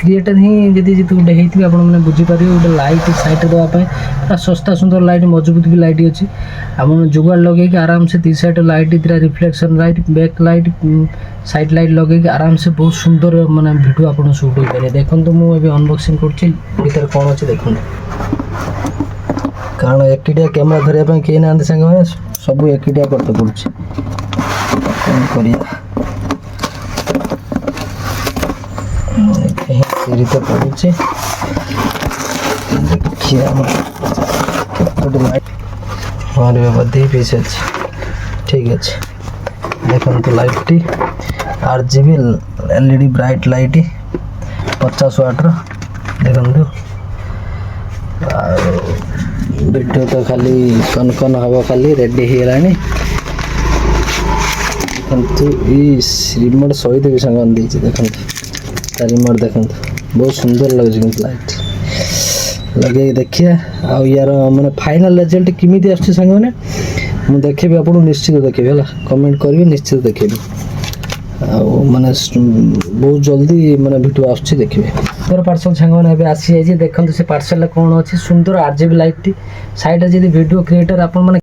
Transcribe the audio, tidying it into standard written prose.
Creator ही जदि गोटे होती आप बुझीपारे गोटे लाइट साइड देवाई पूरा सस्ता सुंदर लाइट मजबूत भी लाइट अच्छी आप जुगाड़ लगे आराम से 2 साइड लाइट दिटा reflection light back light side light लगे आराम से बहुत सुंदर माने वीडियो आप शूट हो पारे। देखो मुझे अनबॉक्सिंग कर कौन अच्छे देखो कारण एकिटिया कैमेरा धरने कहीं ना सांग मैंने सब एकिटिया करते पड़े सीरी तो पड़े देखिए लाइट हमारे बदे पीस अच्छे ठीक अच्छे देखो तो light T RGB LED bright light 50 वाट देखो वीडियो तो खाली कन हम खाली रेडी हो रिमोट सहित भी सामान देखते देखो रिमोट देखो बहुत सुंदर लगे लाइट लगे देखिए आउ यार मैंने फाइनल रिजल्ट किमिति आछे संग मैंने मु देखेबी आपन निश्चित देखेबी हला कमेंट करबी निश्चित देखेबी आउ माने बहुत जल्दी माने वीडियो आछे देखिबे। सुंदर पार्सल संग मैंने अबे आसी जाई देखंतु से पार्सल कौन अच्छी सुंदर RGB लाइट साइड जदी वीडियो क्रिएटर आपन माने